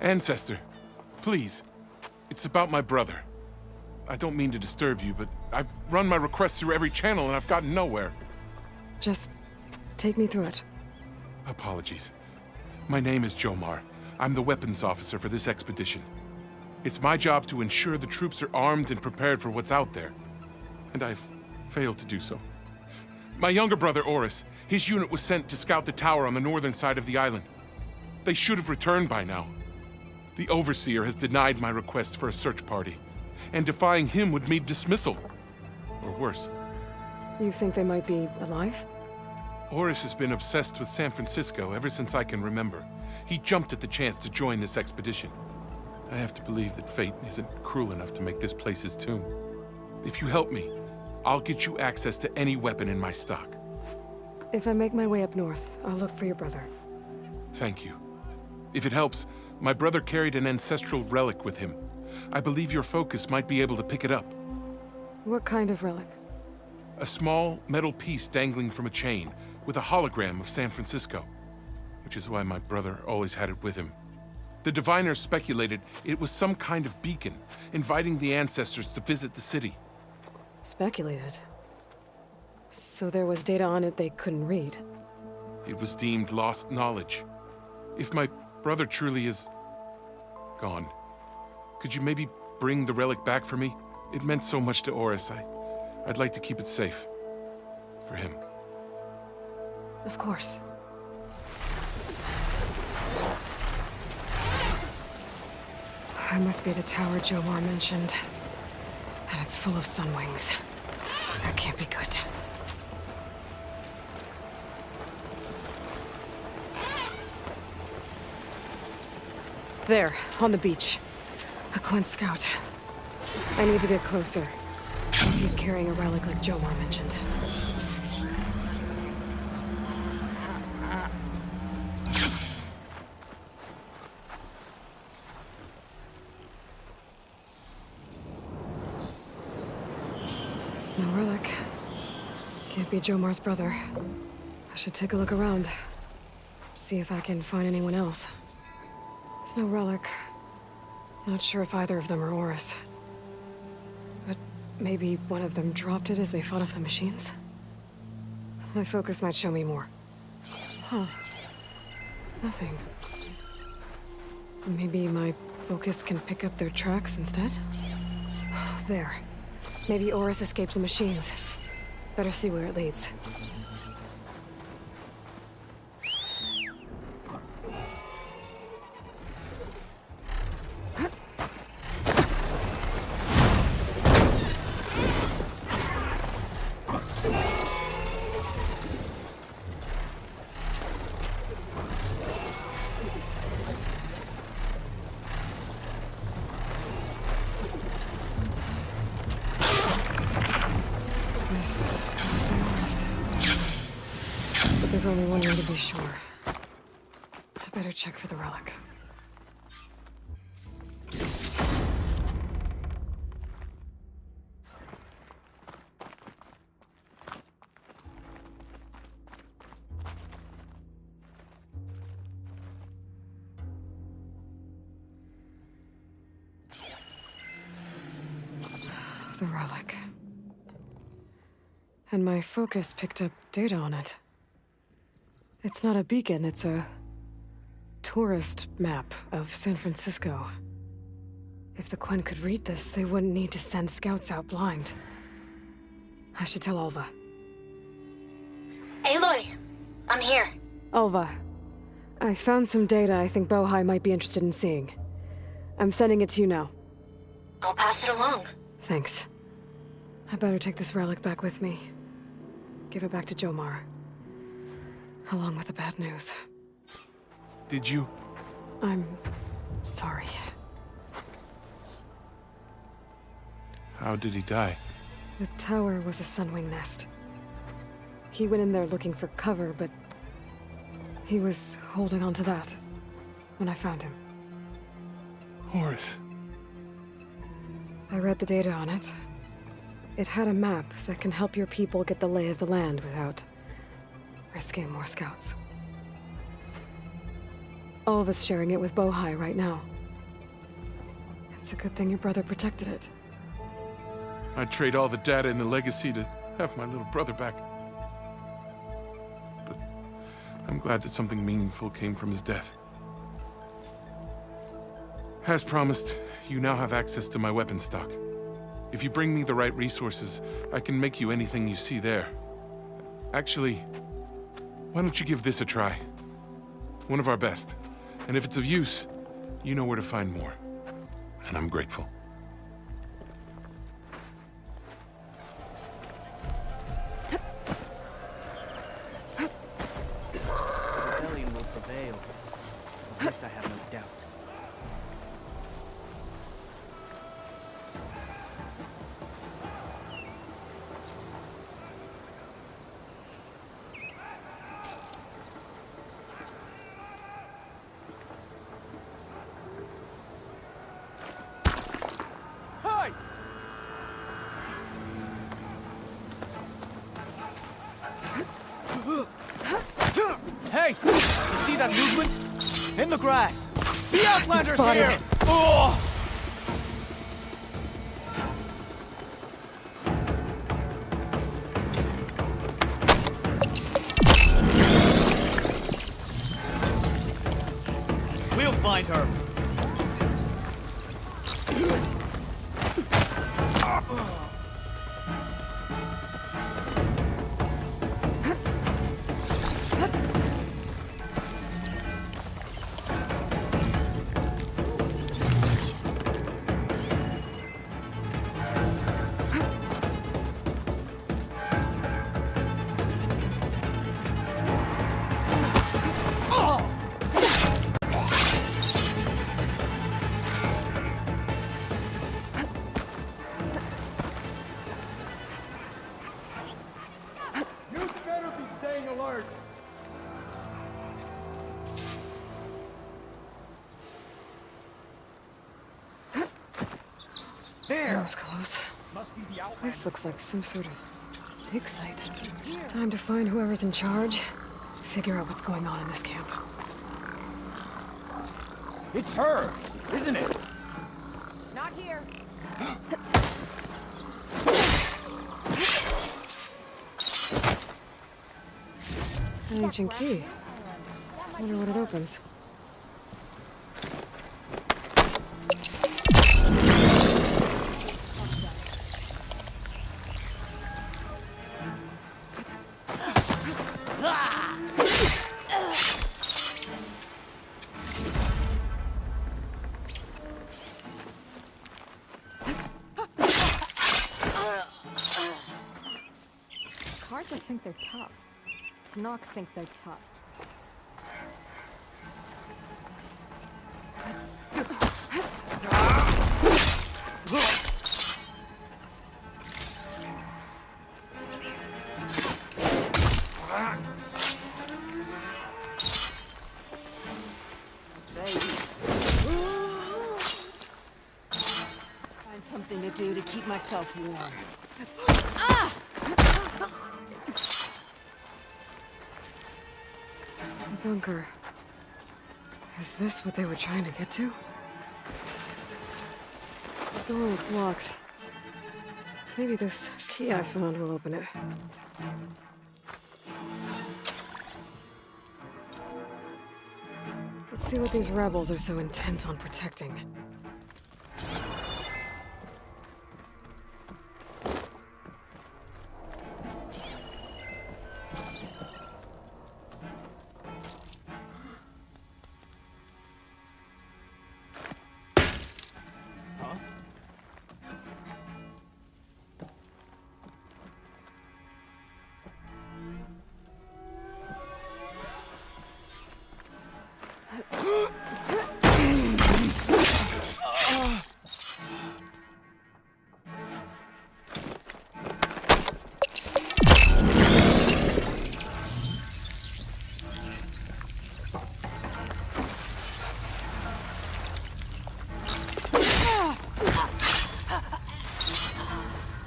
Ancestor, please. It's about my brother. I don't mean to disturb you, but I've run my request through every channel and I've gotten nowhere. Just take me through it. Apologies. My name is Jomar. I'm the weapons officer for this expedition. It's my job to ensure the troops are armed and prepared for what's out there. And I've failed to do so. My younger brother, Oris, his unit was sent to scout the tower on the northern side of the island. They should have returned by now. The Overseer has denied my request for a search party, and defying him would mean dismissal. Or worse. You think they might be alive? Oris has been obsessed with San Francisco ever since I can remember. He jumped at the chance to join this expedition. I have to believe that fate isn't cruel enough to make this place his tomb. If you help me, I'll get you access to any weapon in my stock. If I make my way up north, I'll look for your brother. Thank you. If it helps, my brother carried an ancestral relic with him. I believe your focus might be able to pick it up. What kind of relic? A small metal piece dangling from a chain, with a hologram of San Francisco. Which is why my brother always had it with him. The diviners speculated it was some kind of beacon, inviting the ancestors to visit the city. Speculated? So there was data on it they couldn't read? It was deemed lost knowledge. If my brother truly is gone, could you maybe bring the relic back for me? It meant so much to Oris. I'd like to keep it safe. For him. Of course. It must be the tower Jomar mentioned. And it's full of sunwings. That can't be good. There, on the beach. A Quen scout. I need to get closer. He's carrying a relic like Jomar mentioned. No relic. Can't be Jomar's brother. I should take a look around. See if I can find anyone else. There's no relic. Not sure if either of them are Oris. But maybe one of them dropped it as they fought off the machines? My focus might show me more. Huh. Nothing. Maybe my focus can pick up their tracks instead? There. Maybe Oris escaped the machines. Better see where it leads. This must be Oris. But there's only one way to be sure. I better check for the relic. The relic. And my focus picked up data on it. It's not a beacon, it's a tourist map of San Francisco. If the Quen could read this, they wouldn't need to send scouts out blind. I should tell Alva. Aloy! I'm here. Alva, I found some data I think Bohai might be interested in seeing. I'm sending it to you now. I'll pass it along. Thanks. I better take this relic back with me. Give it back to Jomar. Along with the bad news. Did you? I'm sorry. How did he die? The tower was a sunwing nest. He went in there looking for cover, but he was holding on to that when I found him. Horace. I read the data on it. It had a map that can help your people get the lay of the land without risking more scouts. All of us sharing it with Bohai right now. It's a good thing your brother protected it. I'd trade all the data in the legacy to have my little brother back. But I'm glad that something meaningful came from his death. As promised, you now have access to my weapon stock. If you bring me the right resources, I can make you anything you see there. Actually, why don't you give this a try? One of our best. And if it's of use, you know where to find more. And I'm grateful. Rebellion will prevail. Of this I have no doubt. Hey! You see that movement? In the grass! The Outlander's Spotted. here! Oh! We'll find her! That was close. This place looks like some sort of dig site. Time to find whoever's in charge. Figure out what's going on in this camp. It's her, isn't it? Not here. An ancient key. Wonder what it opens. Cards that think they're tough. Knock think they're tough. Find something to do to keep myself warm. A bunker. Is this what they were trying to get to? The door looks locked. Maybe this key I found will open it. Let's see what these rebels are so intent on protecting.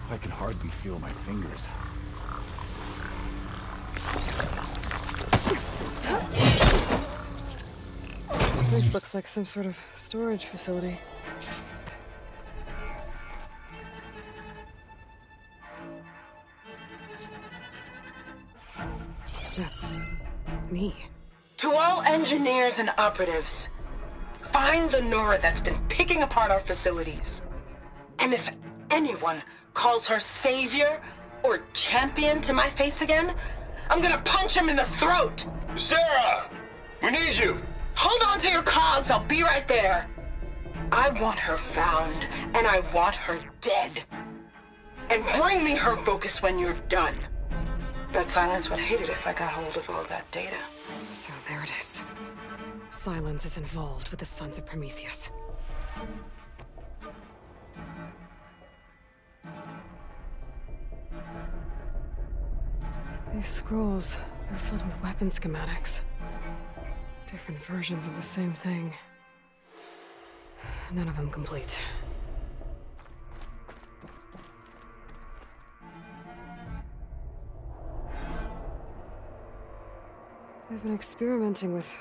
I can hardly feel my fingers. This looks like some sort of storage facility. That's me. To all engineers and operatives, find the Nora that's been picking apart our facilities. And if anyone calls her savior or champion to my face again, I'm gonna punch him in the throat! Sarah! We need you! Hold on to your cogs, I'll be right there. I want her found, and I want her dead. And bring me her focus when you're done. Bet Silence would hate it if I got hold of all that data. So there it is. Silence is involved with the Sons of Prometheus. These scrolls are filled with weapon schematics. Different versions of the same thing. None of them complete. They've been experimenting with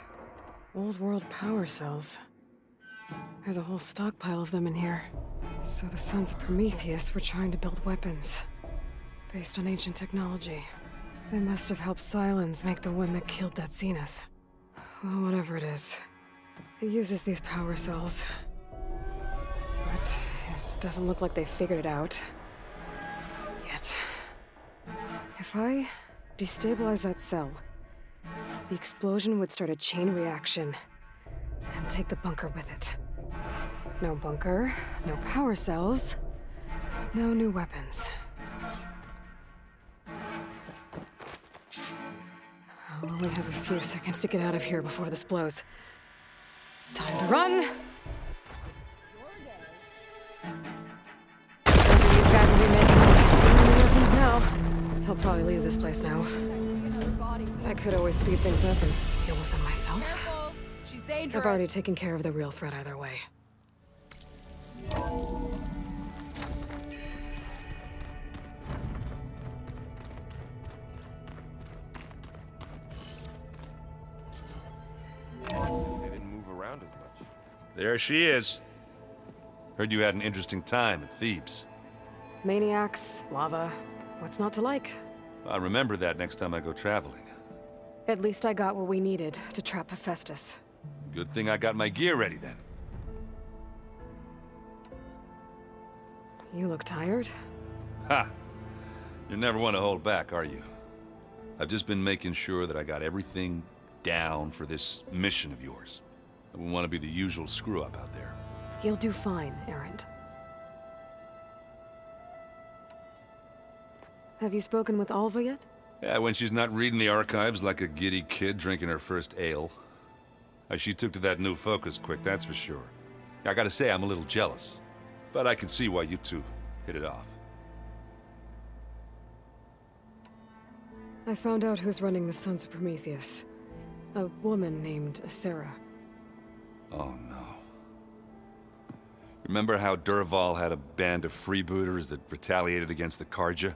old world power cells. There's a whole stockpile of them in here. So the Sons of Prometheus were trying to build weapons based on ancient technology. They must have helped Silence make the one that killed that Zenith. Well, whatever it is. It uses these power cells. But it doesn't look like they figured it out. Yet. If I destabilize that cell, the explosion would start a chain reaction and take the bunker with it. No bunker, no power cells, no new weapons. I'll only have a few seconds to get out of here before this blows. Time to run! These guys will be making new weapons now. They'll probably leave this place now. I could always speed things up and deal with them myself. She's dangerous. I've already taken care of the real threat either way. They didn't move around as much. There she is. Heard you had an interesting time at Thebes. Maniacs, lava, what's not to like? I'll remember that next time I go traveling. At least I got what we needed to trap Hephaestus. Good thing I got my gear ready then. You look tired? Ha! You never want to hold back, are you? I've just been making sure that I got everything down for this mission of yours. I wouldn't want to be the usual screw-up out there. You'll do fine, Erend. Have you spoken with Alva yet? Yeah, when she's not reading the archives like a giddy kid drinking her first ale. She took to that new focus quick, that's for sure. I gotta say, I'm a little jealous. But I can see why you two hit it off. I found out who's running the Sons of Prometheus. A woman named Sarah. Oh no. Remember how Durval had a band of freebooters that retaliated against the Carja?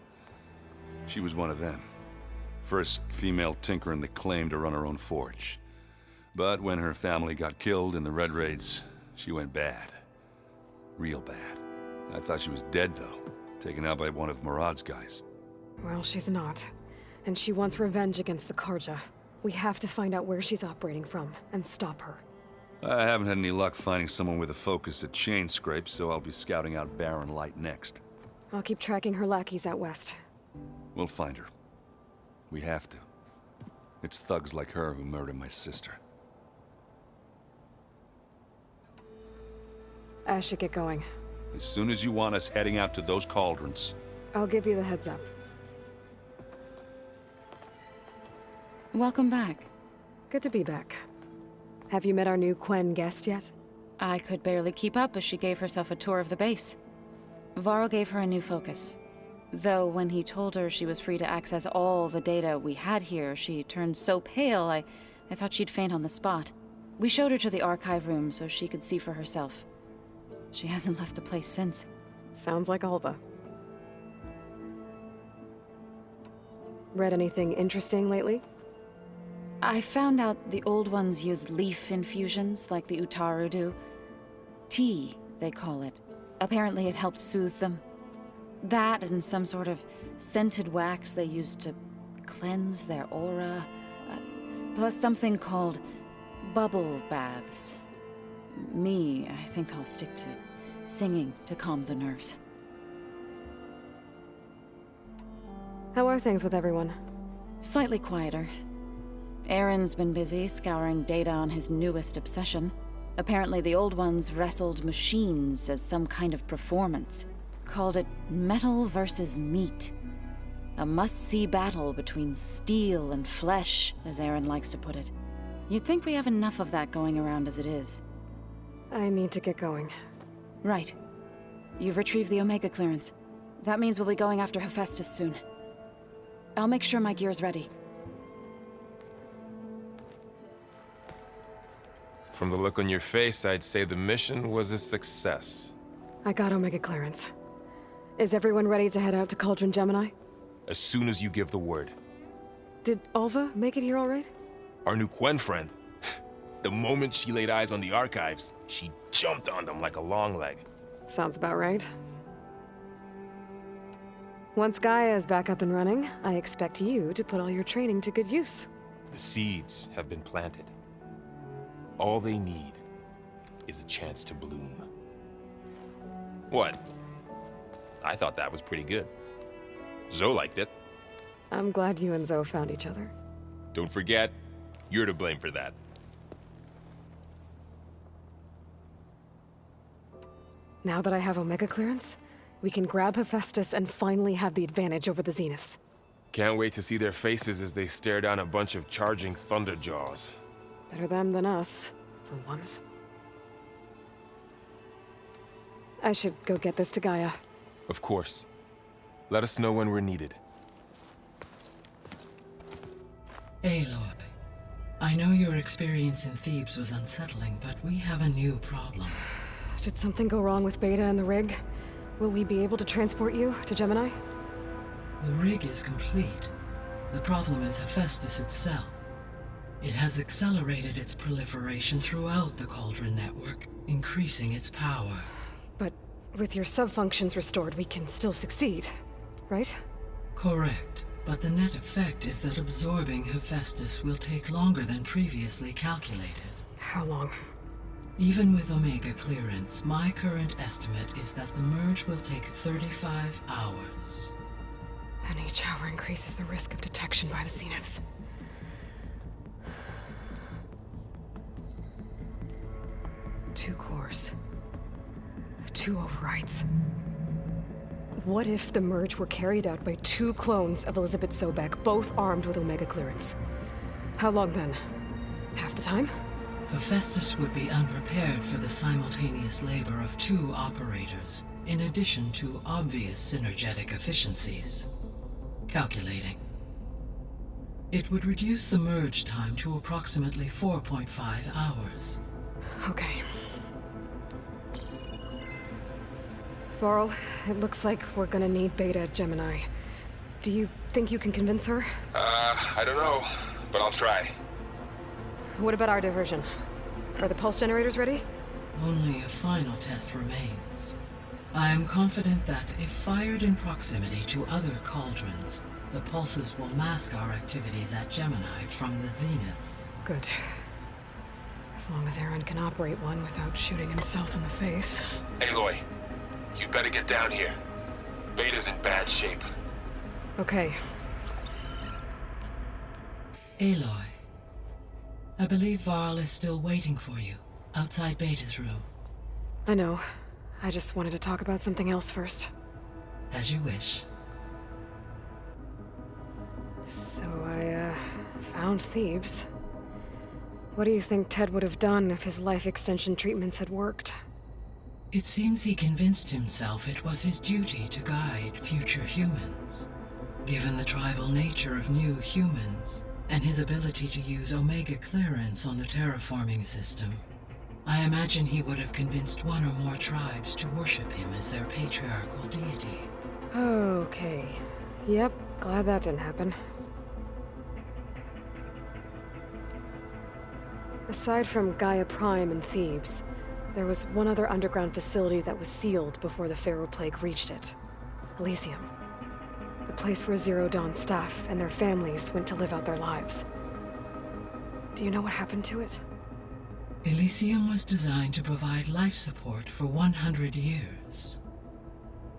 She was one of them. First female tinker in the claim to run her own forge. But when her family got killed in the Red Raids, she went bad. Real bad. I thought she was dead, though. Taken out by one of Murad's guys. Well, she's not. And she wants revenge against the Carja. We have to find out where she's operating from, and stop her. I haven't had any luck finding someone with a focus at chain scrapes, so I'll be scouting out Barren Light next. I'll keep tracking her lackeys out west. We'll find her. We have to. It's thugs like her who murdered my sister. I should get going. As soon as you want us heading out to those cauldrons. I'll give you the heads up. Welcome back. Good to be back. Have you met our new Quen guest yet? I could barely keep up as she gave herself a tour of the base. Varl gave her a new focus. Though when he told her she was free to access all the data we had here, she turned so pale I thought she'd faint on the spot. We showed her to the archive room so she could see for herself. She hasn't left the place since. Sounds like Alva. Read anything interesting lately? I found out the old ones use leaf infusions like the Utaru do. Tea, they call it. Apparently it helped soothe them. That and some sort of scented wax they used to cleanse their aura. Plus something called bubble baths. I think I'll stick to singing to calm the nerves. How are things with everyone? Slightly quieter. Aaron's been busy scouring data on his newest obsession. Apparently the old ones wrestled machines as some kind of performance. Called it metal versus meat. A must-see battle between steel and flesh, as Aaron likes to put it. You'd think we have enough of that going around as it is. I need to get going. Right. You've retrieved the Omega clearance. That means we'll be going after Hephaestus soon. I'll make sure my gear's ready. From the look on your face, I'd say the mission was a success. I got Omega clearance. Is everyone ready to head out to Cauldron Gemini? As soon as you give the word. Did Alva make it here all right? Our new Quen friend. The moment she laid eyes on the archives, she jumped on them like a long leg. Sounds about right. Once Gaia is back up and running, I expect you to put all your training to good use. The seeds have been planted. All they need is a chance to bloom. What? I thought that was pretty good. Zoe liked it. I'm glad you and Zoe found each other. Don't forget, you're to blame for that. Now that I have Omega clearance, we can grab Hephaestus and finally have the advantage over the Zeniths. Can't wait to see their faces as they stare down a bunch of charging Thunderjaws. Better them than us, for once. I should go get this to Gaia. Of course. Let us know when we're needed. Aloy, I know your experience in Thebes was unsettling, but we have a new problem. Did something go wrong with Beta and the rig? Will we be able to transport you to Gemini? The rig is complete. The problem is Hephaestus itself. It has accelerated its proliferation throughout the Cauldron network, increasing its power. But with your sub-functions restored, we can still succeed, right? Correct. But the net effect is that absorbing Hephaestus will take longer than previously calculated. How long? Even with Omega clearance, my current estimate is that the merge will take 35 hours. And each hour increases the risk of detection by the Zeniths. Two cores. 2 overrides. What if the merge were carried out by 2 clones of Elizabeth Sobek, both armed with Omega clearance? How long then? Half the time? Hephaestus would be unprepared for the simultaneous labor of 2 operators, in addition to obvious synergetic efficiencies. Calculating. It would reduce the merge time to approximately 4.5 hours. Okay. Varl, it looks like we're gonna need Beta at Gemini. Do you think you can convince her? I don't know, but I'll try. What about our diversion? Are the pulse generators ready? Only a final test remains. I am confident that if fired in proximity to other cauldrons, the pulses will mask our activities at Gemini from the Zeniths. Good. As long as Aaron can operate one without shooting himself in the face. Aloy, you better get down here. Beta's in bad shape. Okay. Aloy, I believe Varl is still waiting for you, outside Beta's room. I know. I just wanted to talk about something else first. As you wish. So I, found Thebes. What do you think Ted would have done if his life extension treatments had worked? It seems he convinced himself it was his duty to guide future humans. Given the tribal nature of new humans, and his ability to use Omega clearance on the terraforming system, I imagine he would have convinced one or more tribes to worship him as their patriarchal deity. Okay. Yep, glad that didn't happen. Aside from Gaia Prime and Thebes, there was one other underground facility that was sealed before the Pharaoh Plague reached it. Elysium. The place where Zero Dawn staff and their families went to live out their lives. Do you know what happened to it? Elysium was designed to provide life support for 100 years.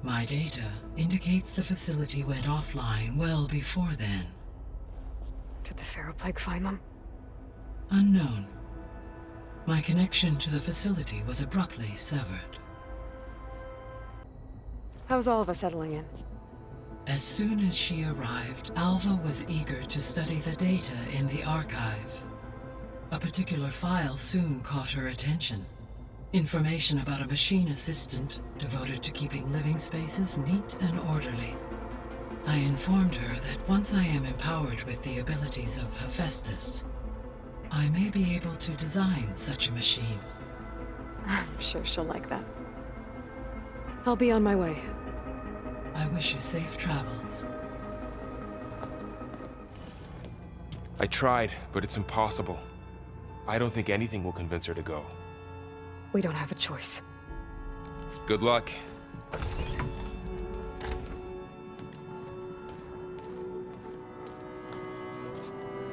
My data indicates the facility went offline well before then. Did the Pharaoh Plague find them? Unknown. My connection to the facility was abruptly severed. How's Alva settling in? As soon as she arrived, Alva was eager to study the data in the archive. A particular file soon caught her attention. Information about a machine assistant devoted to keeping living spaces neat and orderly. I informed her that once I am empowered with the abilities of Hephaestus, I may be able to design such a machine. I'm sure she'll like that. I'll be on my way. I wish you safe travels. I tried, but it's impossible. I don't think anything will convince her to go. We don't have a choice. Good luck.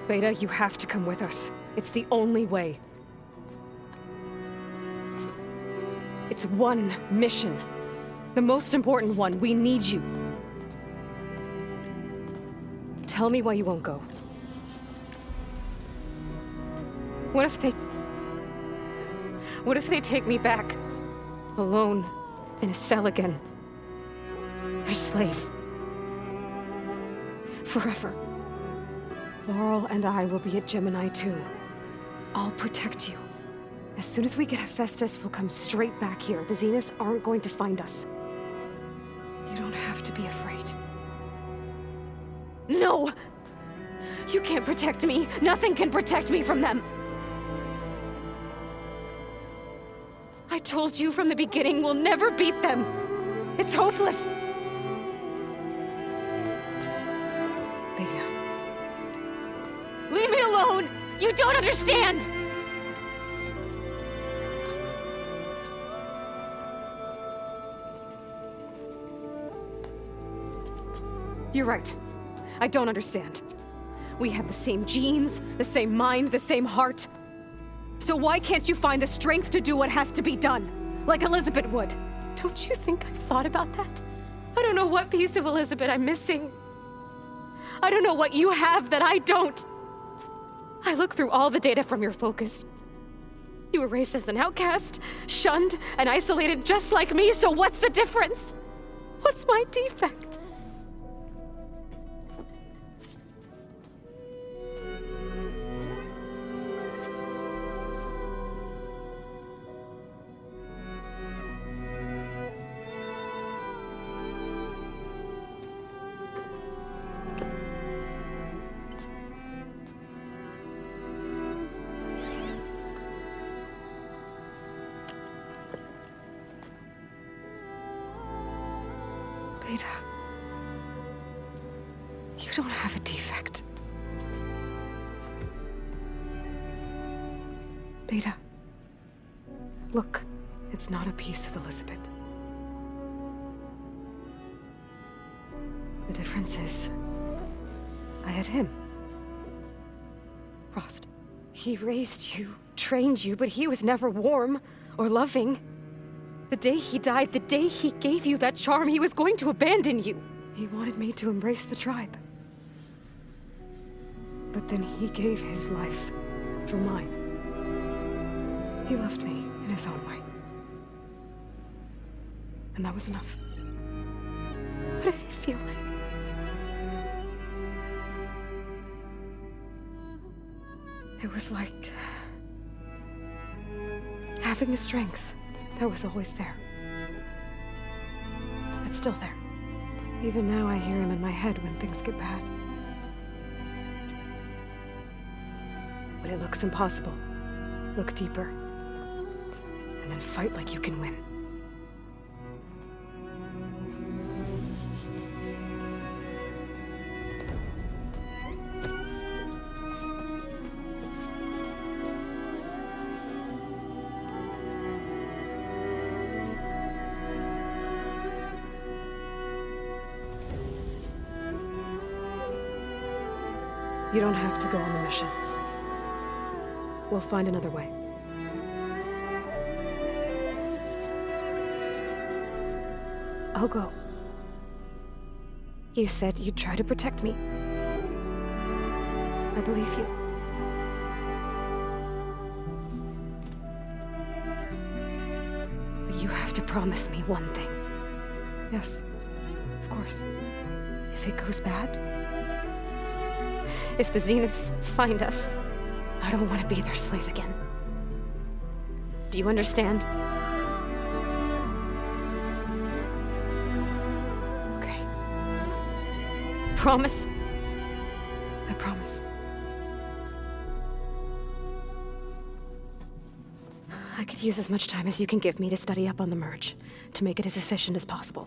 Beta, you have to come with us. It's the only way. It's one mission. The most important one. We need you. Tell me why you won't go. What if they take me back? Alone, in a cell again. Their slave. Forever. Varl and I will be at Gemini too. I'll protect you. As soon as we get Hephaestus, we'll come straight back here. The Zeniths aren't going to find us. You don't have to be afraid. No! You can't protect me. Nothing can protect me from them. I told you from the beginning we'll never beat them. It's hopeless. Beta. Leave me alone! You don't understand! You're right. I don't understand. We have the same genes, the same mind, the same heart. So why can't you find the strength to do what has to be done? Like Elizabeth would. Don't you think I've thought about that? I don't know what piece of Elizabeth I'm missing. I don't know what you have that I don't. I look through all the data from your focus. You were raised as an outcast, shunned, and isolated just like me, so what's the difference? What's my defect? Beta. You don't have a defect. Beta. Look, it's not a piece of Elizabeth. The difference is, I had him. Frost. He raised you, trained you, but he was never warm or loving. The day he died, the day he gave you that charm, he was going to abandon you. He wanted me to embrace the tribe. But then he gave his life for mine. He loved me in his own way. And that was enough. What did it feel like? It was like having the strength that was always there. It's still there. Even now I hear him in my head when things get bad. When it looks impossible, look deeper. And then fight like you can win. You don't have to go on the mission. We'll find another way. I'll go. You said you'd try to protect me. I believe you. But you have to promise me one thing. Yes, of course. If it goes bad, if the Zeniths find us, I don't want to be their slave again. Do you understand? Okay. Promise? I promise. I could use as much time as you can give me to study up on the merge, to make it as efficient as possible.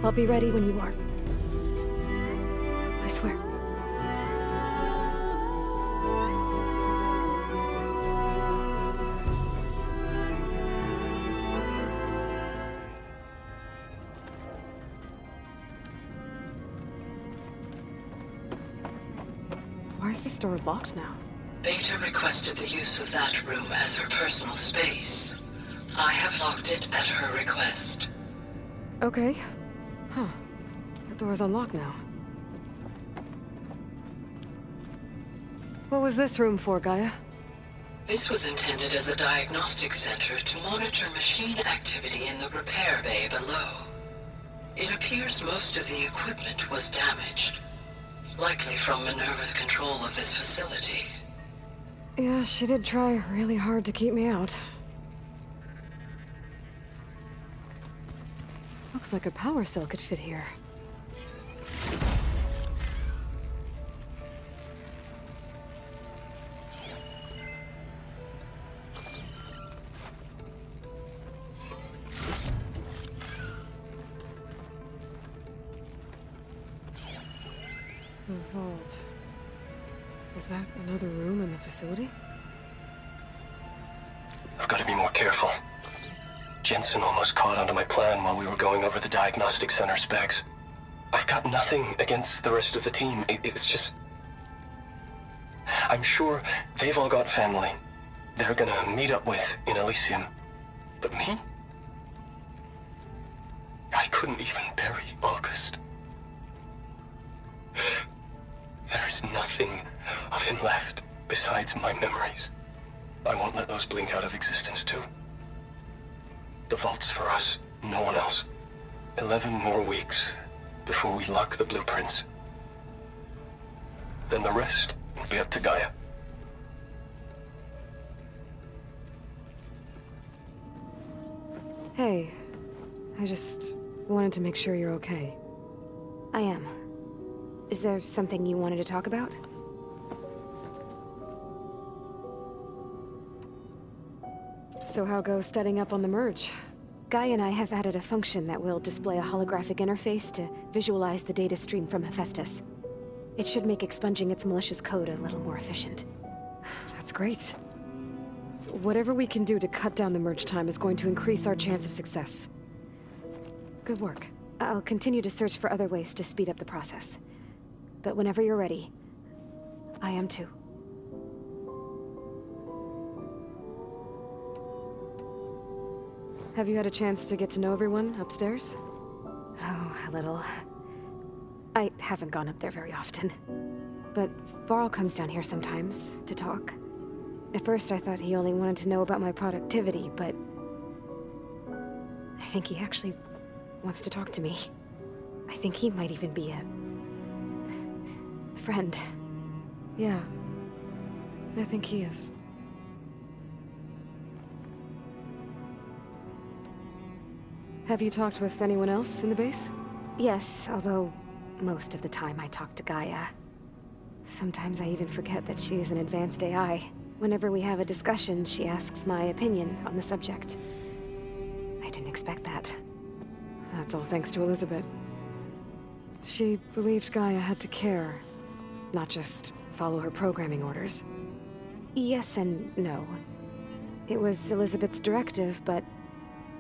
I'll be ready when you are. I swear. Why is this door locked now? Beta requested the use of that room as her personal space. I have locked it at her request. Okay. Huh. That door's unlocked now. What was this room for, Gaia? This was intended as a diagnostic center to monitor machine activity in the repair bay below. It appears most of the equipment was damaged, likely from Minerva's control of this facility. Yeah, she did try really hard to keep me out. Looks like a power cell could fit here. The vault. Is that another room in the facility? I've got to be more careful. Jensen almost caught onto my plan while we were going over the diagnostic center specs. I've got nothing against the rest of the team. It's just... I'm sure they've all got family they're gonna meet up with in Elysium. But me? I couldn't even bury August. There is nothing of him left besides my memories. I won't let those blink out of existence too. The vault's for us, no one else. 11 more weeks before we lock the blueprints. Then the rest will be up to Gaia. Hey, I just wanted to make sure you're okay. I am. Is there something you wanted to talk about? So how goes studying up on the merge? Guy and I have added a function that will display a holographic interface to visualize the data stream from Hephaestus. It should make expunging its malicious code a little more efficient. That's great. Whatever we can do to cut down the merge time is going to increase our chance of success. Good work. I'll continue to search for other ways to speed up the process. But whenever you're ready, I am too. Have you had a chance to get to know everyone upstairs? Oh, a little. I haven't gone up there very often. But Varl comes down here sometimes to talk. At first I thought he only wanted to know about my productivity, but I think he actually wants to talk to me. I think he might even be a friend. Yeah, I think he is. Have you talked with anyone else in the base? Yes, although most of the time I talk to Gaia. Sometimes I even forget that she is an advanced AI. Whenever we have a discussion, she asks my opinion on the subject. I didn't expect that. That's all thanks to Elizabeth. She believed Gaia had to care, not just follow her programming orders. Yes and no. It was Elizabeth's directive, but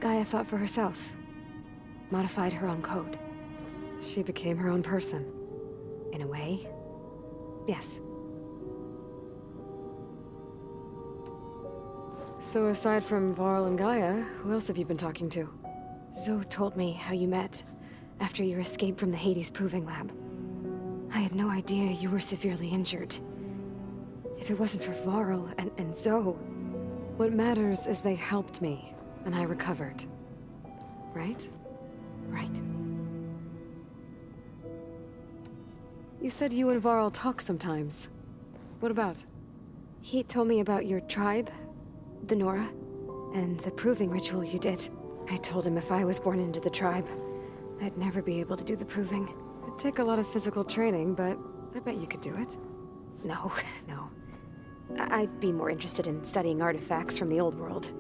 Gaia thought for herself. Modified her own code. She became her own person. In a way. Yes. So aside from Varl and Gaia, who else have you been talking to? Zoe told me how you met, after your escape from the Hades Proving Lab. I had no idea you were severely injured. If it wasn't for Varl and Zoe... What matters is they helped me, and I recovered. Right? Right. You said you and Varl talk sometimes. What about? He told me about your tribe, the Nora, and the proving ritual you did. I told him if I was born into the tribe, I'd never be able to do the proving. It'd take a lot of physical training, but I bet you could do it. No, no. I'd be more interested in studying artifacts from the old world.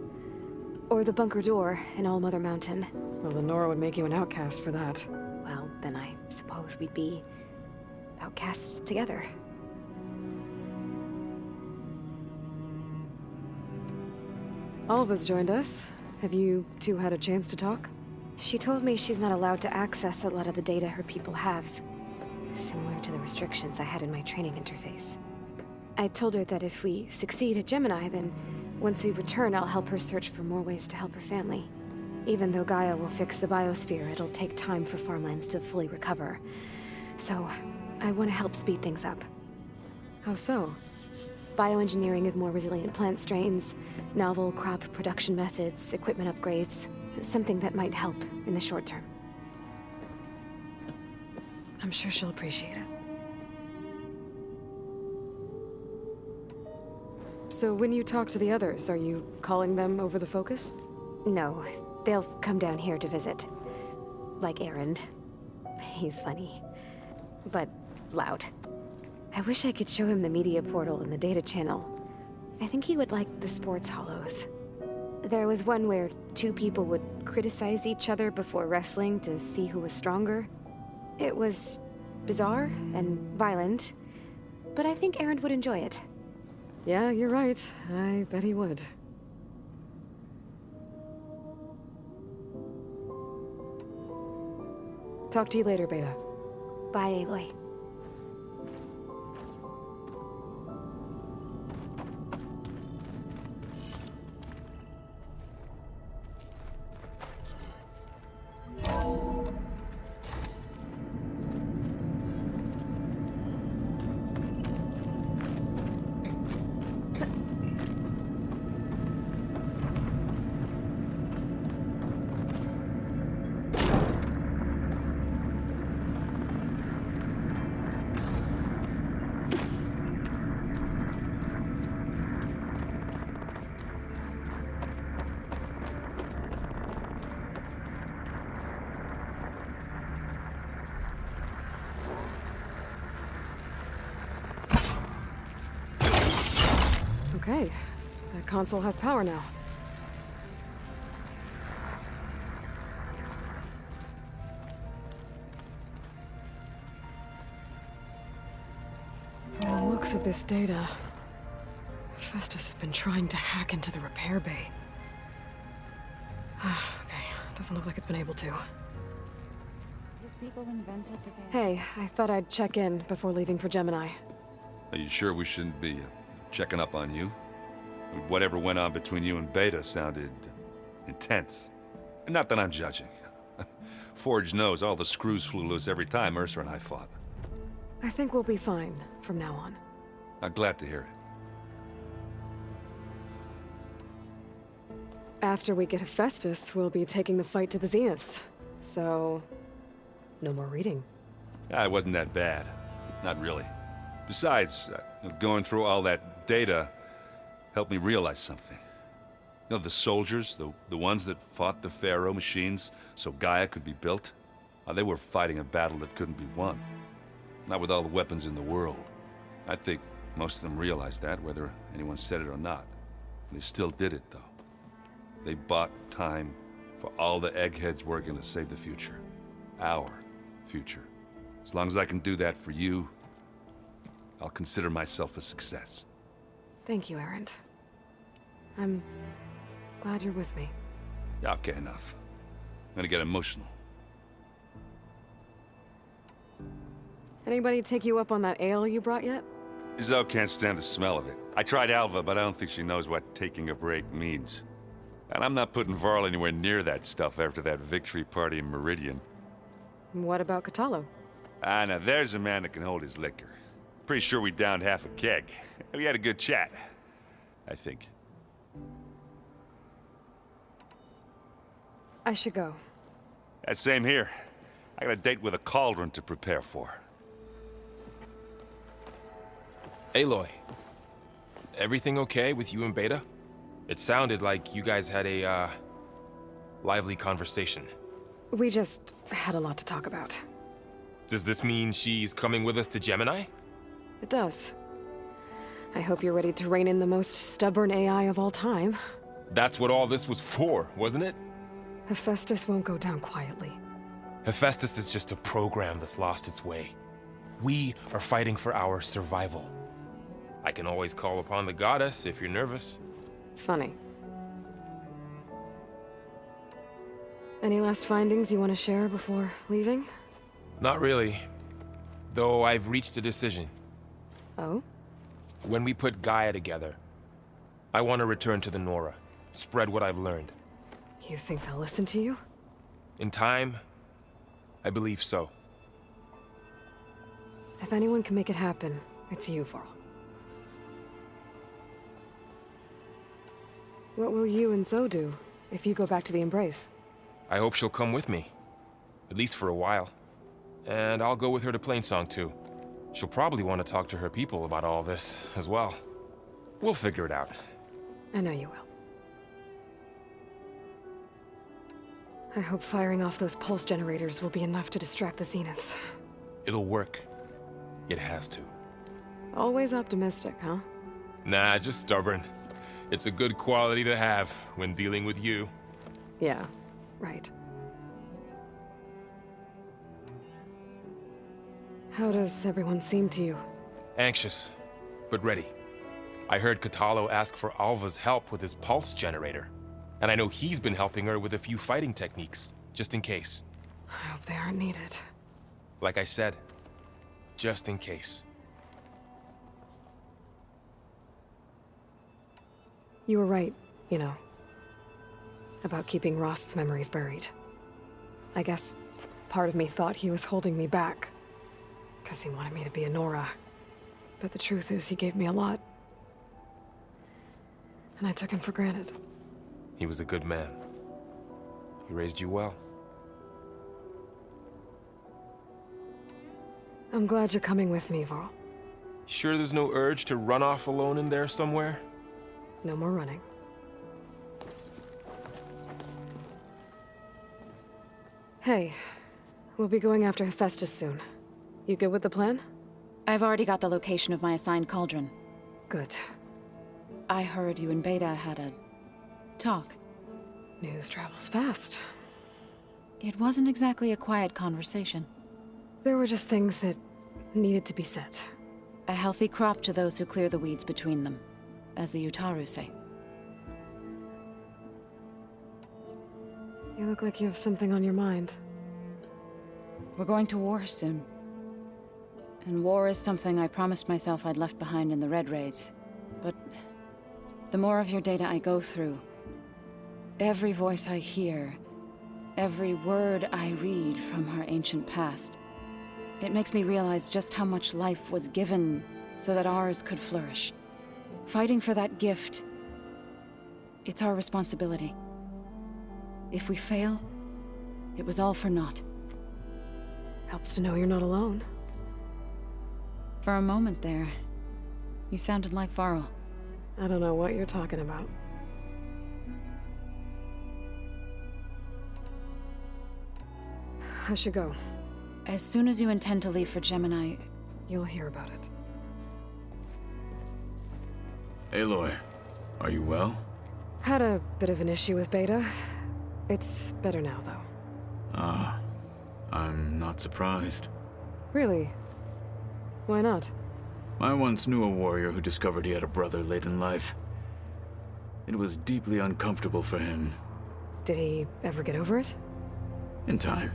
Or the bunker door in All Mother Mountain. Well, the Nora would make you an outcast for that. Well, then I suppose we'd be outcasts together. Alva's joined us. Have you two had a chance to talk? She told me she's not allowed to access a lot of the data her people have. Similar to the restrictions I had in my training interface. I told her that if we succeed at Gemini, then once we return, I'll help her search for more ways to help her family. Even though Gaia will fix the biosphere, it'll take time for farmlands to fully recover. So, I want to help speed things up. How so? Bioengineering of more resilient plant strains, novel crop production methods, equipment upgrades. Something that might help in the short term. I'm sure she'll appreciate it. So when you talk to the others, are you calling them over the focus? No, they'll come down here to visit. Like Erend. He's funny. But loud. I wish I could show him the media portal and the data channel. I think he would like the sports hollows. There was one where two people would criticize each other before wrestling to see who was stronger. It was bizarre and violent, but I think Erend would enjoy it. Yeah, you're right. I bet he would. Talk to you later, Beta. Bye, Aloy. Okay. That console has power now. From the looks of this data, Festus has been trying to hack into the repair bay. Okay, doesn't look like it's been able to. Hey, I thought I'd check in before leaving for Gemini. Are you sure we shouldn't be checking up on you? Whatever went on between you and Beta sounded intense. Not that I'm judging. Forge knows all the screws flew loose every time Mercer and I fought. I think we'll be fine from now on. I'm glad to hear it. After we get Hephaestus, we'll be taking the fight to the Zeniths. So, no more reading. It wasn't that bad. Not really. Besides, going through all that data helped me realize something. You know, the soldiers, the ones that fought the Pharaoh machines so Gaia could be built, they were fighting a battle that couldn't be won. Not with all the weapons in the world. I think most of them realized that, whether anyone said it or not. They still did it, though. They bought time for all the eggheads working to save the future. Our future. As long as I can do that for you, I'll consider myself a success. Thank you, Erend. I'm glad you're with me. Yeah, okay, enough. I'm gonna get emotional. Anybody take you up on that ale you brought yet? Zoe can't stand the smell of it. I tried Alva, but I don't think she knows what taking a break means. And I'm not putting Varl anywhere near that stuff after that victory party in Meridian. What about Kotallo? Ah, now there's a man that can hold his liquor. Pretty sure we downed half a keg. We had a good chat, I think. I should go. That same here. I got a date with a cauldron to prepare for. Aloy, everything okay with you and Beta? It sounded like you guys had a, lively conversation. We just had a lot to talk about. Does this mean she's coming with us to Gemini? It does. I hope you're ready to rein in the most stubborn AI of all time. That's what all this was for, wasn't it? Hephaestus won't go down quietly. Hephaestus is just a program that's lost its way. We are fighting for our survival. I can always call upon the goddess if you're nervous. Funny. Any last findings you want to share before leaving? Not really. Though I've reached a decision. Oh? When we put Gaia together, I want to return to the Nora. Spread what I've learned. You think they'll listen to you? In time, I believe so. If anyone can make it happen, it's you, Varl. What will you and Zoe do if you go back to the Embrace? I hope she'll come with me. At least for a while. And I'll go with her to Plainsong too. She'll probably want to talk to her people about all this as well. We'll figure it out. I know you will. I hope firing off those pulse generators will be enough to distract the Zeniths. It'll work. It has to. Always optimistic, huh? Nah, just stubborn. It's a good quality to have when dealing with you. Yeah, right. How does everyone seem to you? Anxious, but ready. I heard Kotallo ask for Alva's help with his pulse generator. And I know he's been helping her with a few fighting techniques, just in case. I hope they aren't needed. Like I said, just in case. You were right, you know. About keeping Rost's memories buried. I guess part of me thought he was holding me back. Because he wanted me to be a Nora. But the truth is, he gave me a lot. And I took him for granted. He was a good man. He raised you well. I'm glad you're coming with me, Varl. Sure there's no urge to run off alone in there somewhere? No more running. Hey, we'll be going after Hephaestus soon. You good with the plan? I've already got the location of my assigned cauldron. Good. I heard you and Beta had a talk. News travels fast. It wasn't exactly a quiet conversation. There were just things that needed to be said. A healthy crop to those who clear the weeds between them, as the Utaru say. You look like you have something on your mind. We're going to war soon. And war is something I promised myself I'd left behind in the Red Raids. But the more of your data I go through, every voice I hear, every word I read from her ancient past, it makes me realize just how much life was given so that ours could flourish. Fighting for that gift, it's our responsibility. If we fail, it was all for naught. Helps to know you're not alone. For a moment there, you sounded like Varl. I don't know what you're talking about. I should go. As soon as you intend to leave for Gemini, you'll hear about it. Aloy, are you well? Had a bit of an issue with Beta. It's better now, though. Ah, I'm not surprised. Really? Why not? I once knew a warrior who discovered he had a brother late in life. It was deeply uncomfortable for him, Did he ever get over it? In time.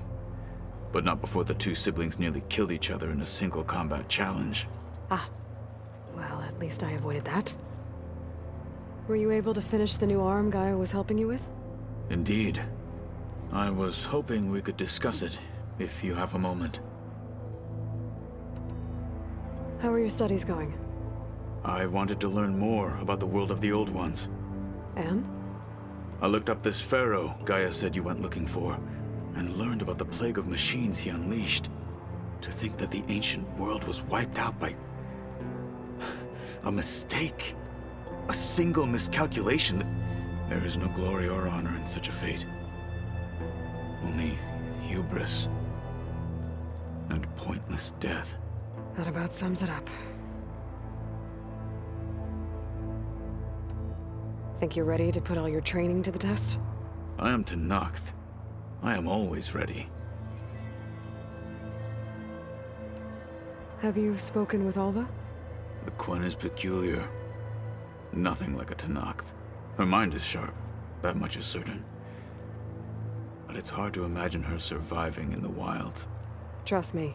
But not before the two siblings nearly killed each other in a single combat challenge. Ah. Well, at least I avoided that. Were you able to finish the new arm Gaia was helping you with? Indeed. I was hoping we could discuss it, if you have a moment. How are your studies going? I wanted to learn more about the world of the Old Ones. And? I looked up this pharaoh Gaia said you went looking for, and learned about the plague of machines he unleashed. To think that the ancient world was wiped out by a mistake. A single miscalculation. There is no glory or honor in such a fate. Only hubris and pointless death. That about sums it up. Think you're ready to put all your training to the test? I am Tenakth. I am always ready. Have you spoken with Alva? The Quen is peculiar. Nothing like a Tenakth. Her mind is sharp, that much is certain. But it's hard to imagine her surviving in the wilds. Trust me,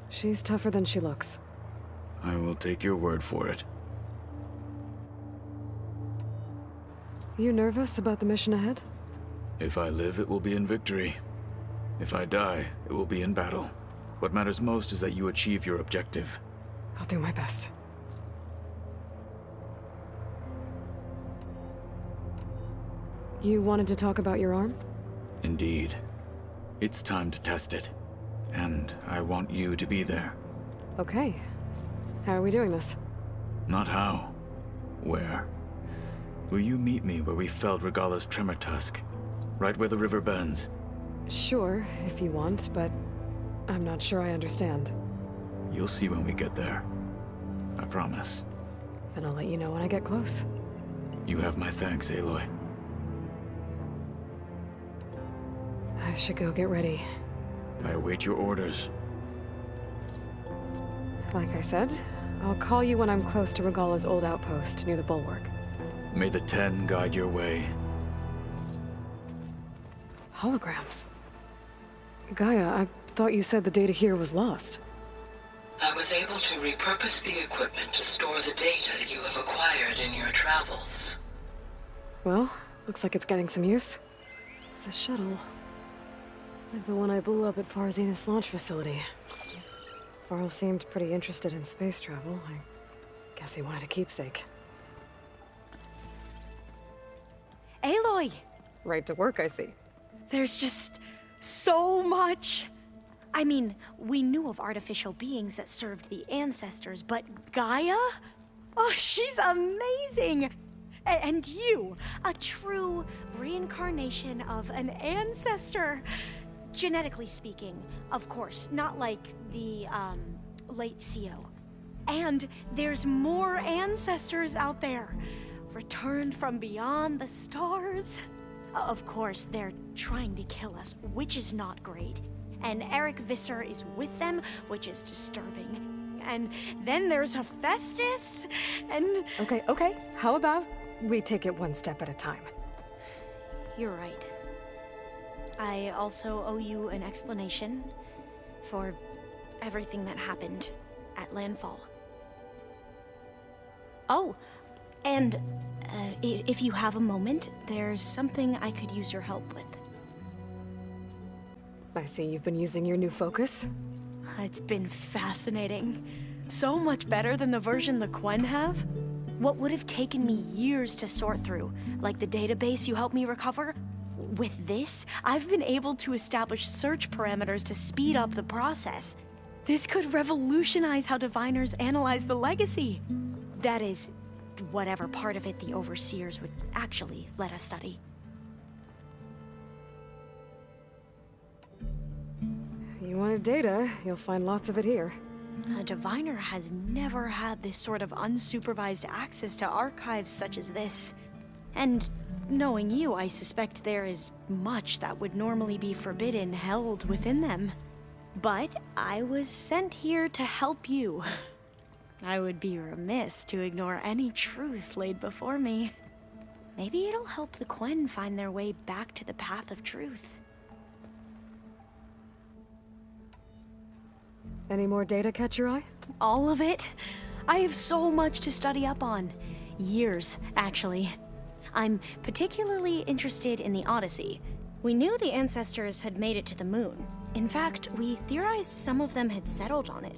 she's tougher than she looks. I will take your word for it. You nervous about the mission ahead? If I live, it will be in victory. If I die, it will be in battle. What matters most is that you achieve your objective. I'll do my best. You wanted to talk about your arm? Indeed. It's time to test it. And I want you to be there. Okay. How are we doing this? Not how. Where? Will you meet me where we felled Regalla's tremor tusk? Right where the river bends? Sure, if you want, but I'm not sure I understand. You'll see when we get there. I promise. Then I'll let you know when I get close. You have my thanks, Aloy. I should go get ready. I await your orders. Like I said, I'll call you when I'm close to Regalla's old outpost near the bulwark. May the Ten guide your way. Holograms. Gaia, I thought you said the data here was lost. I was able to repurpose the equipment to store the data you have acquired in your travels. Well, looks like it's getting some use. It's a shuttle. Like the one I blew up at Far Zenith's launch facility. Varl seemed pretty interested in space travel. I guess he wanted a keepsake. Aloy! Right to work, I see. There's just so much. I mean, we knew of artificial beings that served the ancestors, but Gaia? Oh, she's amazing! And you, a true reincarnation of an ancestor. Genetically speaking, of course, not like the, late CO. And there's more ancestors out there, returned from beyond the stars. Of course, they're trying to kill us, which is not great. And Eric Visser is with them, which is disturbing. And then there's Hephaestus, and... Okay. How about we take it one step at a time? You're right. I also owe you an explanation for everything that happened at Landfall. Oh, and if you have a moment, there's something I could use your help with. I see you've been using your new focus. It's been fascinating. So much better than the version the Quen have. What would have taken me years to sort through, like the database you helped me recover, with this, I've been able to establish search parameters to speed up the process. This could revolutionize how diviners analyze the legacy. That is, whatever part of it the overseers would actually let us study. You wanted data, you'll find lots of it here. A diviner has never had this sort of unsupervised access to archives such as this. And knowing you, I suspect there is much that would normally be forbidden held within them. But I was sent here to help you. I would be remiss to ignore any truth laid before me. Maybe it'll help the Quen find their way back to the path of truth. Any more data catch your eye? All of it? I have so much to study up on. Years, actually. I'm particularly interested in the Odyssey. We knew the ancestors had made it to the moon. In fact, we theorized some of them had settled on it.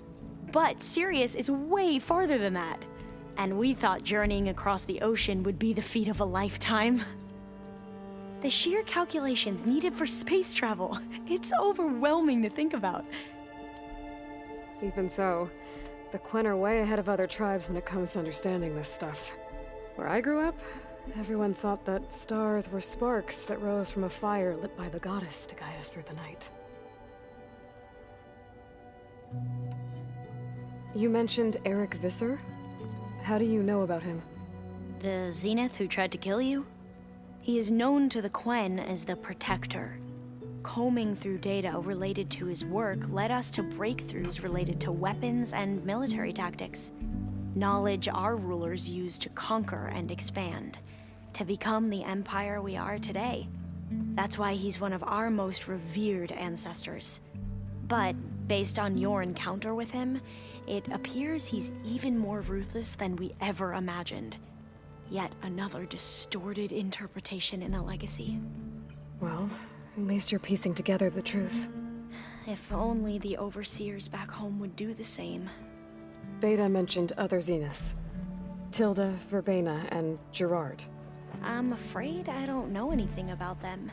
But Sirius is way farther than that. And we thought journeying across the ocean would be the feat of a lifetime. The sheer calculations needed for space travel, it's overwhelming to think about. Even so, the Quen are way ahead of other tribes when it comes to understanding this stuff. Where I grew up, everyone thought that stars were sparks that rose from a fire lit by the goddess to guide us through the night. You mentioned Eric Visser? How do you know about him? The Zenith who tried to kill you? He is known to the Quen as the Protector. Combing through data related to his work led us to breakthroughs related to weapons and military tactics. Knowledge our rulers used to conquer and expand, to become the empire we are today. That's why he's one of our most revered ancestors. But based on your encounter with him, it appears he's even more ruthless than we ever imagined. Yet another distorted interpretation in the legacy. Well, at least you're piecing together the truth. If only the overseers back home would do the same. Beta mentioned other Zeniths. Tilda, Verbena, and Gerard. I'm afraid I don't know anything about them.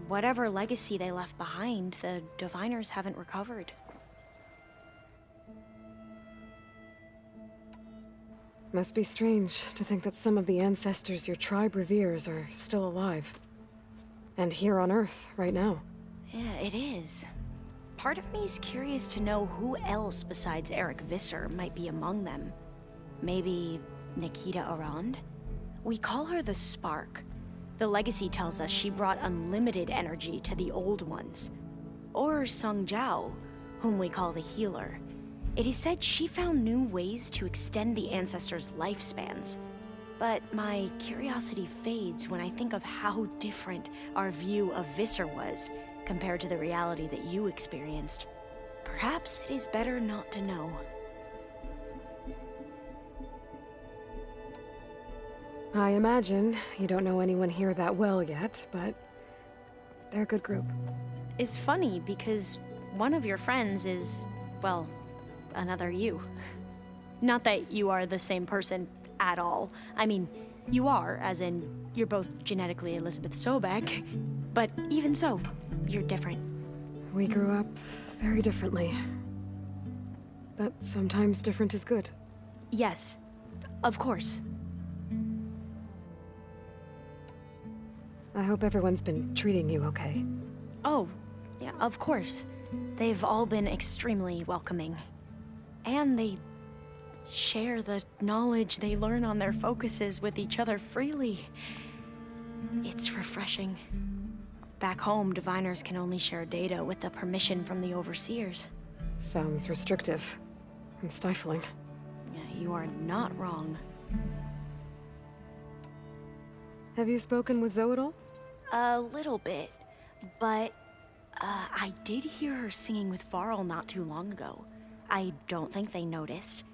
Whatever legacy they left behind, the Diviners haven't recovered. Must be strange to think that some of the ancestors your tribe reveres are still alive. And here on Earth, right now. Yeah, it is. Part of me's curious to know who else besides Eric Visser might be among them. Maybe Nikita Arand? We call her the Spark. The legacy tells us she brought unlimited energy to the old ones. Or Sung Jiao, whom we call the Healer. It is said she found new ways to extend the ancestors' lifespans. But my curiosity fades when I think of how different our view of Visser was compared to the reality that you experienced. Perhaps it is better not to know. I imagine you don't know anyone here that well yet, but they're a good group. It's funny because one of your friends is, well, another you. Not that you are the same person at all. I mean, you are, as in, you're both genetically Elizabeth Sobek, but even so, you're different. We grew up very differently. But sometimes different is good. Yes, of course. I hope everyone's been treating you okay. Oh, yeah, of course. They've all been extremely welcoming. And they share the knowledge they learn on their focuses with each other freely. It's refreshing. Back home, Diviners can only share data with the permission from the Overseers. Sounds restrictive and stifling. Yeah, you are not wrong. Have you spoken with Zoe at all? A little bit, but I did hear her singing with Varl not too long ago. I don't think they noticed.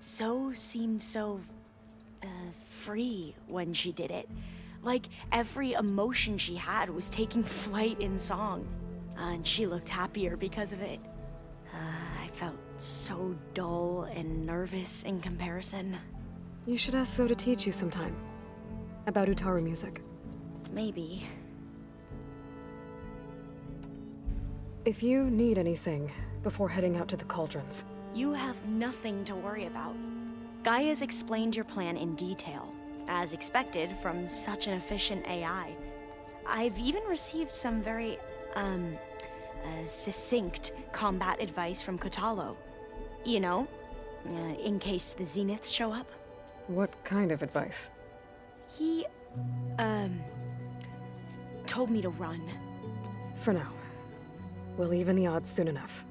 Zoe seemed so free when she did it. Like every emotion she had was taking flight in song. And she looked happier because of it. I felt so dull and nervous in comparison. You should ask Zoe to teach you sometime. About Utaru music. Maybe. If you need anything before heading out to the Cauldrons. You have nothing to worry about. Gaia's explained your plan in detail, as expected from such an efficient AI. I've even received some very, succinct combat advice from Kotallo. You know, in case the Zeniths show up. What kind of advice? He, told me to run. For now. We'll even the odds soon enough.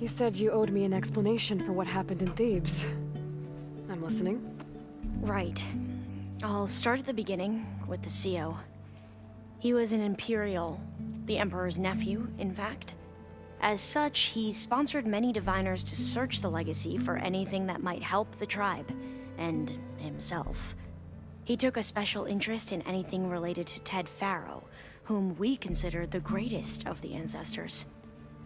You said you owed me an explanation for what happened in Thebes. I'm listening. Right. I'll start at the beginning, with the CO. He was an Imperial, the Emperor's nephew, in fact. As such, he sponsored many diviners to search the Legacy for anything that might help the tribe, and himself. He took a special interest in anything related to Ted Faro, whom we consider the greatest of the ancestors.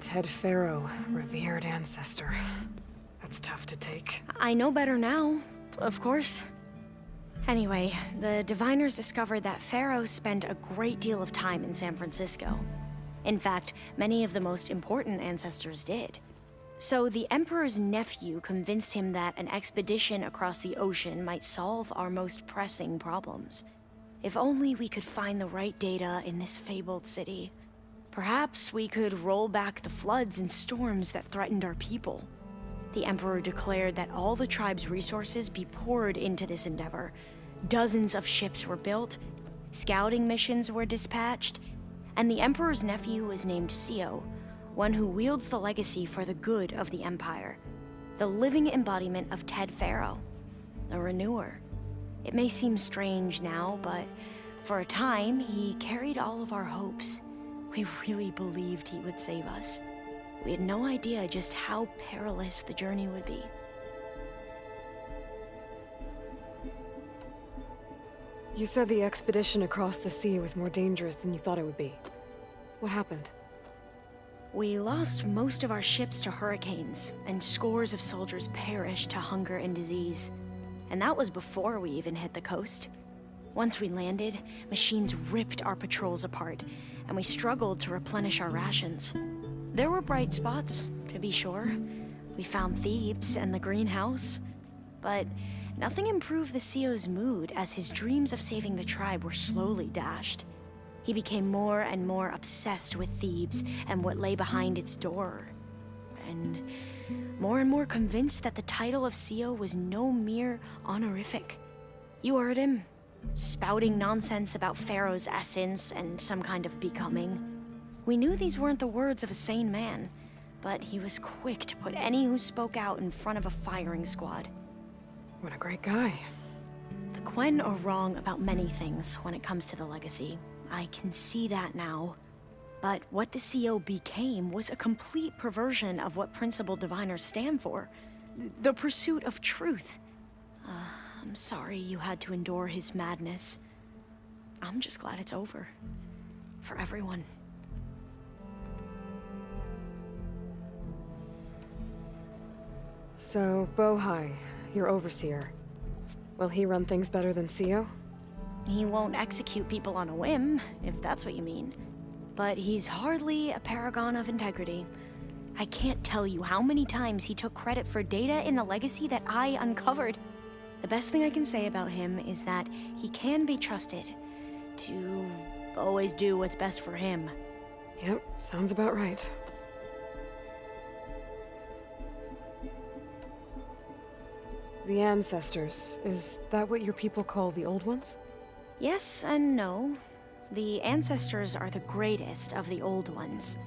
Ted Faro, revered ancestor. That's tough to take. I know better now, of course. Anyway, the diviners discovered that Faro spent a great deal of time in San Francisco. In fact, many of the most important ancestors did. So the Emperor's nephew convinced him that an expedition across the ocean might solve our most pressing problems. If only we could find the right data in this fabled city. Perhaps we could roll back the floods and storms that threatened our people. The Emperor declared that all the tribe's resources be poured into this endeavor. Dozens of ships were built, scouting missions were dispatched, and the Emperor's nephew was named CO, one who wields the Legacy for the good of the Empire. The living embodiment of Ted Faro, the Renewer. It may seem strange now, but for a time, he carried all of our hopes. We really believed he would save us. We had no idea just how perilous the journey would be. You said the expedition across the sea was more dangerous than you thought it would be. What happened? We lost most of our ships to hurricanes, and scores of soldiers perished to hunger and disease. And that was before we even hit the coast. Once we landed, machines ripped our patrols apart, and we struggled to replenish our rations. There were bright spots, to be sure. We found Thebes and the greenhouse. But nothing improved the CO's mood as his dreams of saving the tribe were slowly dashed. He became more and more obsessed with Thebes and what lay behind its door. And more convinced that the title of CO was no mere honorific. You heard him, spouting nonsense about Pharaoh's essence and some kind of becoming. We knew these weren't the words of a sane man, but he was quick to put any who spoke out in front of a firing squad. What a great guy. The Quen are wrong about many things when it comes to the Legacy. I can see that now. But what the CO became was a complete perversion of what principled diviners stand for. The pursuit of truth. I'm sorry you had to endure his madness. I'm just glad it's over. For everyone. So, Bohai, your overseer. Will he run things better than CO? He won't execute people on a whim, if that's what you mean. But he's hardly a paragon of integrity. I can't tell you how many times he took credit for data in the Legacy that I uncovered. The best thing I can say about him is that he can be trusted to always do what's best for him. Yep, sounds about right. The Ancestors, is that what your people call the Old Ones? Yes and no. The Ancestors are the greatest of the Old Ones.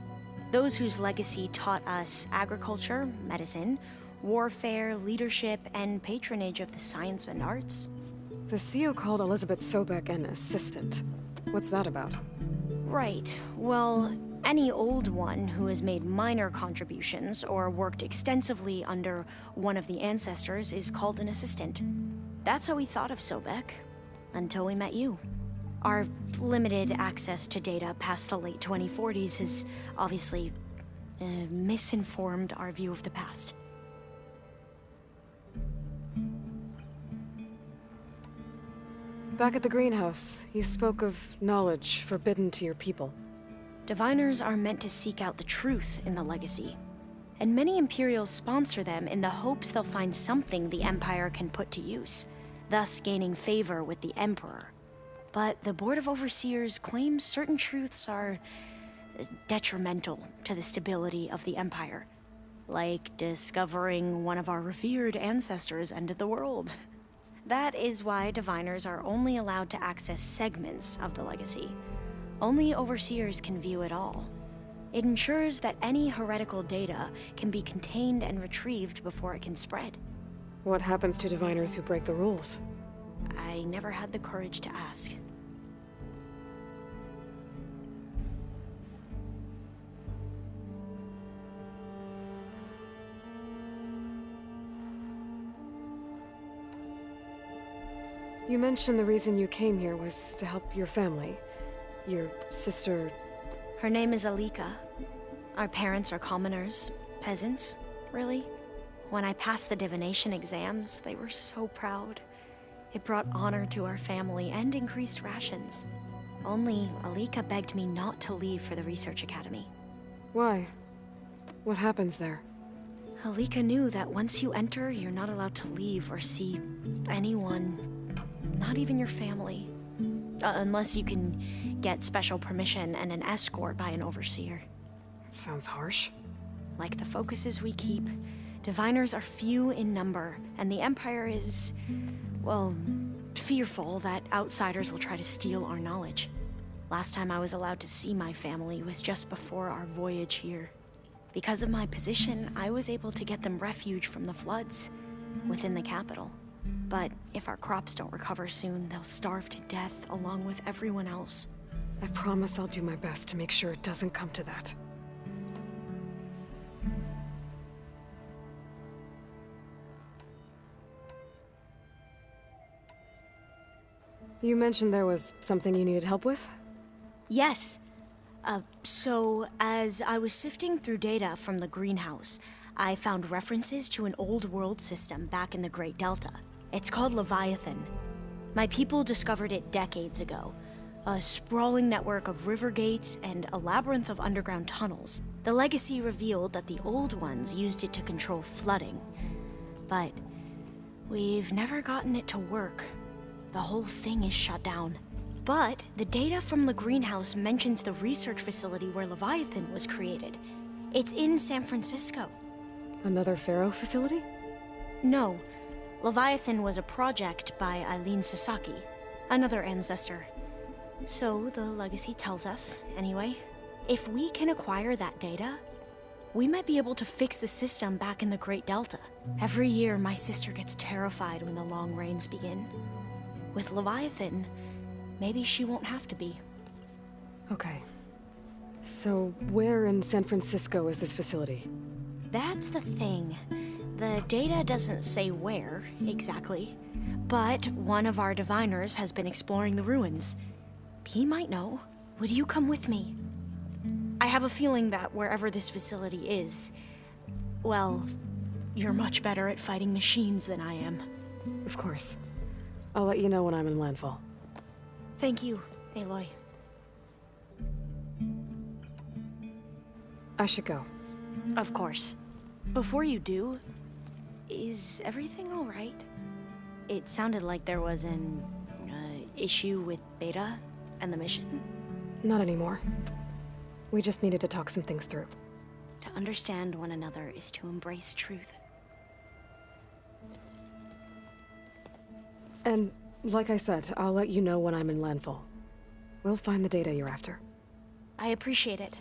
Those whose legacy taught us agriculture, medicine, warfare, leadership, and patronage of the science and arts. The CO called Elizabeth Sobek an assistant. What's that about? Right. Well, any Old One who has made minor contributions or worked extensively under one of the Ancestors is called an assistant. That's how we thought of Sobek, until we met you. Our limited access to data past the late 2040s has obviously misinformed our view of the past. Back at the greenhouse, you spoke of knowledge forbidden to your people. Diviners are meant to seek out the truth in the Legacy, and many Imperials sponsor them in the hopes they'll find something the Empire can put to use, thus gaining favor with the Emperor. But the Board of Overseers claims certain truths are detrimental to the stability of the Empire, like discovering one of our revered ancestors ended the world. That is why diviners are only allowed to access segments of the Legacy. Only Overseers can view it all. It ensures that any heretical data can be contained and retrieved before it can spread. What happens to diviners who break the rules? I never had the courage to ask. You mentioned the reason you came here was to help your family. Your sister... Her name is Alika. Our parents are commoners. Peasants, really. When I passed the divination exams, they were so proud. It brought honor to our family and increased rations. Only Alika begged me not to leave for the research academy. Why? What happens there? Alika knew that once you enter, you're not allowed to leave or see anyone. Not even your family. Unless you can get special permission and an escort by an overseer. It sounds harsh. Like the focuses we keep, diviners are few in number, and the Empire is, well, fearful that outsiders will try to steal our knowledge. Last time I was allowed to see my family was just before our voyage here. Because of my position, I was able to get them refuge from the floods within the capital. But if our crops don't recover soon, they'll starve to death along with everyone else. I promise I'll do my best to make sure it doesn't come to that. You mentioned there was something you needed help with? Yes. So as I was sifting through data from the greenhouse, I found references to an old world system back in the Great Delta. It's called Leviathan. My people discovered it decades ago. A sprawling network of river gates and a labyrinth of underground tunnels. The legacy revealed that the old ones used it to control flooding. But we've never gotten it to work. The whole thing is shut down. But the data from the greenhouse mentions the research facility where Leviathan was created. It's in San Francisco. Another Pharaoh facility? No. Leviathan was a project by Eileen Sasaki, another ancestor. So the legacy tells us, anyway, if we can acquire that data, we might be able to fix the system back in the Great Delta. Every year, my sister gets terrified when the long rains begin. With Leviathan, maybe she won't have to be. Okay. So where in San Francisco is this facility? That's the thing. The data doesn't say where, exactly. But one of our diviners has been exploring the ruins. He might know. Would you come with me? I have a feeling that wherever this facility is, well, you're much better at fighting machines than I am. Of course. I'll let you know when I'm in landfall. Thank you, Aloy. I should go. Of course. Before you do, is everything all right? It sounded like there was an issue with Beta and the mission. Not anymore. We just needed to talk some things through. To understand one another is to embrace truth. And, like I said, I'll let you know when I'm in landfall. We'll find the data you're after. I appreciate it.